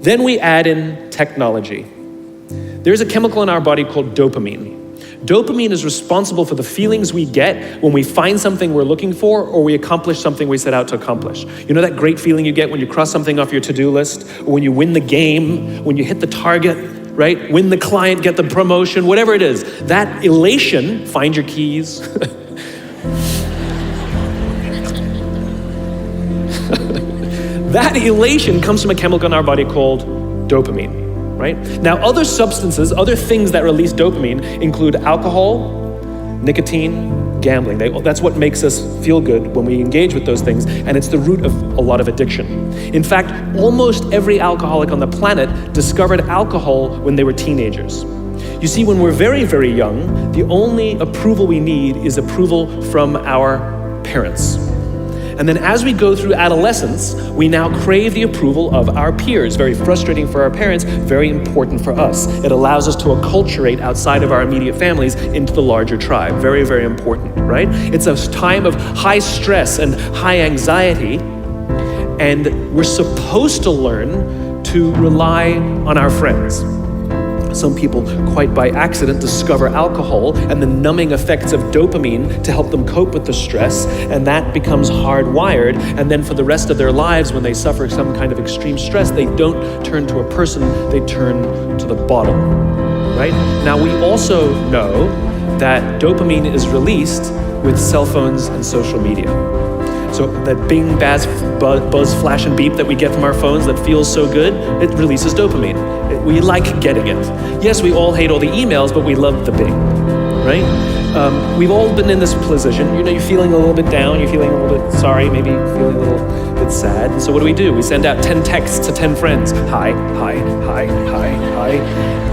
Then we add in technology. There's a chemical in our body called dopamine. Dopamine is responsible for the feelings we get when we find something we're looking for or we accomplish something we set out to accomplish. You know that great feeling you get when you cross something off your to-do list, or when you win the game, when you hit the target, right? Win the client, get the promotion, whatever it is. That elation, find your keys. That elation comes from a chemical in our body called dopamine. Right? Now, other substances, other things that release dopamine include alcohol, nicotine, gambling. That's what makes us feel good when we engage with those things, and it's the root of a lot of addiction. In fact, almost every alcoholic on the planet discovered alcohol when they were teenagers. You see, when we're very, very young, the only approval we need is approval from our parents. And then as we go through adolescence, we now crave the approval of our peers. Very frustrating for our parents, very important for us. It allows us to acculturate outside of our immediate families into the larger tribe. Very, very important, right? It's a time of high stress and high anxiety, and we're supposed to learn to rely on our friends. Some people, quite by accident, discover alcohol and the numbing effects of dopamine to help them cope with the stress, and that becomes hardwired. And then for the rest of their lives, when they suffer some kind of extreme stress, they don't turn to a person, they turn to the bottle, right? Now, we also know that dopamine is released with cell phones and social media. So that bing, buzz, flash, and beep that we get from our phones that feels so good, it releases dopamine. We like getting it. Yes, we all hate all the emails, but we love the bing, right? We've all been in this position. You know, you're feeling a little bit down, you're feeling a little bit sorry, maybe feeling a little bit sad. And so what do? We send out 10 texts to 10 friends. Hi, hi, hi, hi, hi.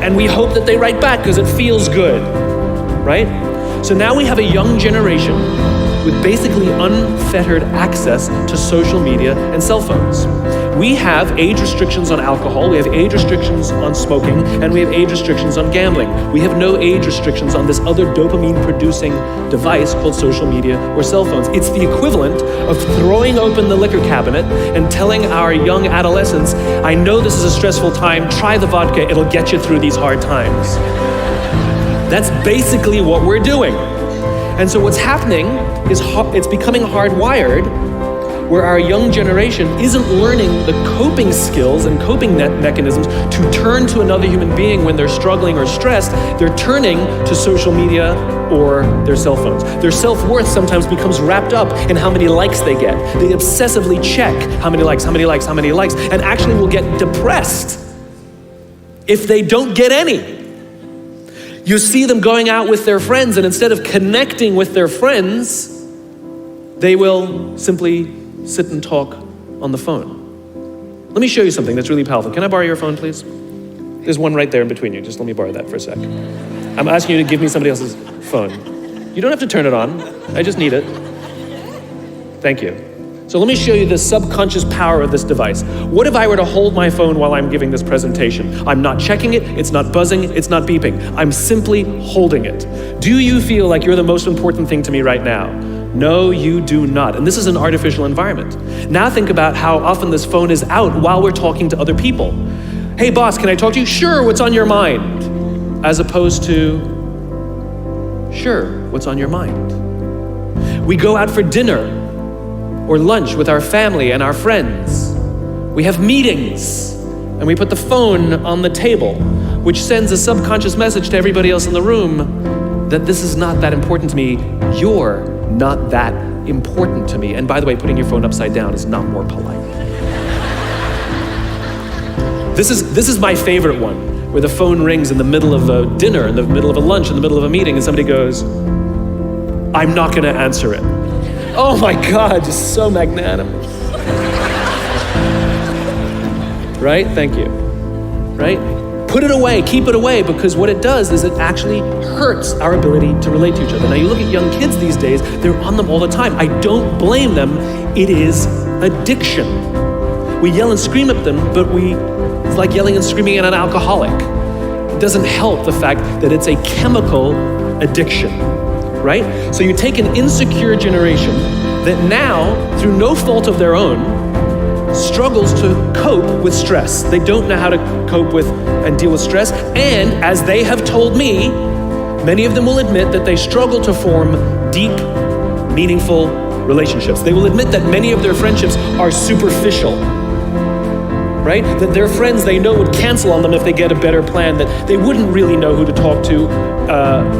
And we hope that they write back because it feels good, right? So now we have a young generation with basically unfettered access to social media and cell phones. We have age restrictions on alcohol, we have age restrictions on smoking, and we have age restrictions on gambling. We have no age restrictions on this other dopamine-producing device called social media or cell phones. It's the equivalent of throwing open the liquor cabinet and telling our young adolescents, I know this is a stressful time, try the vodka, it'll get you through these hard times. That's basically what we're doing. And so what's happening is it's becoming hardwired, where our young generation isn't learning the coping skills and coping mechanisms to turn to another human being when they're struggling or stressed. They're turning to social media or their cell phones. Their self-worth sometimes becomes wrapped up in how many likes they get. They obsessively check how many likes, and actually will get depressed if they don't get any. You see them going out with their friends, and instead of connecting with their friends, they will simply sit and talk on the phone. Let me show you something that's really powerful. Can I borrow your phone, please? There's one right there in between you. Just let me borrow that for a sec. I'm asking you to give me somebody else's phone. You don't have to turn it on. I just need it. Thank you. So let me show you the subconscious power of this device. What if I were to hold my phone while I'm giving this presentation? I'm not checking it, it's not buzzing, it's not beeping. I'm simply holding it. Do you feel like you're the most important thing to me right now? No, you do not. And this is an artificial environment. Now think about how often this phone is out while we're talking to other people. Hey boss, can I talk to you? Sure, what's on your mind? As opposed to, sure, what's on your mind? We go out for dinner or lunch with our family and our friends. We have meetings, and we put the phone on the table, which sends a subconscious message to everybody else in the room that this is not that important to me. You're not that important to me. And by the way, putting your phone upside down is not more polite. This is my favorite one, where the phone rings in the middle of a dinner, in the middle of a lunch, in the middle of a meeting, and somebody goes, I'm not gonna answer it. Oh my God, just so magnanimous. Right? Thank you. Right? Put it away, keep it away, because what it does is it actually hurts our ability to relate to each other. Now you look at young kids these days, they're on them all the time. I don't blame them, it is addiction. We yell and scream at them, but it's like yelling and screaming at an alcoholic. It doesn't help the fact that it's a chemical addiction. Right? So you take an insecure generation that now, through no fault of their own, struggles to cope with stress. They don't know how to cope with and deal with stress. And as they have told me, many of them will admit that they struggle to form deep, meaningful relationships. They will admit that many of their friendships are superficial, right? That their friends they know would cancel on them if they get a better plan, that they wouldn't really know who to talk to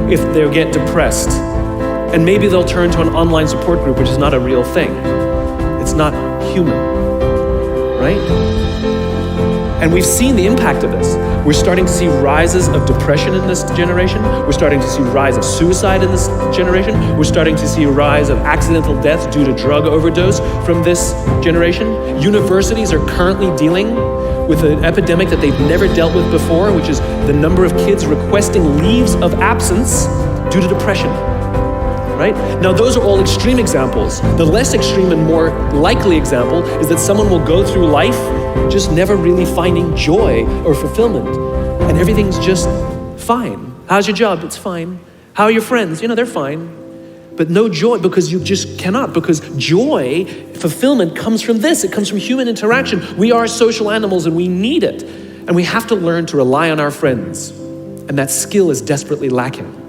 if they get depressed. And maybe they'll turn to an online support group, which is not a real thing. It's not human, right? And we've seen the impact of this. We're starting to see rises of depression in this generation. We're starting to see a rise of suicide in this generation. We're starting to see a rise of accidental deaths due to drug overdose from this generation. Universities are currently dealing with an epidemic that they've never dealt with before, which is the number of kids requesting leaves of absence due to depression. Right? Now, those are all extreme examples. The less extreme and more likely example is that someone will go through life just never really finding joy or fulfillment, and everything's just fine. How's your job? It's fine. How are your friends? They're fine. But no joy, because you just cannot, because joy, fulfillment comes from this. It comes from human interaction. We are social animals and we need it. And we have to learn to rely on our friends. And that skill is desperately lacking.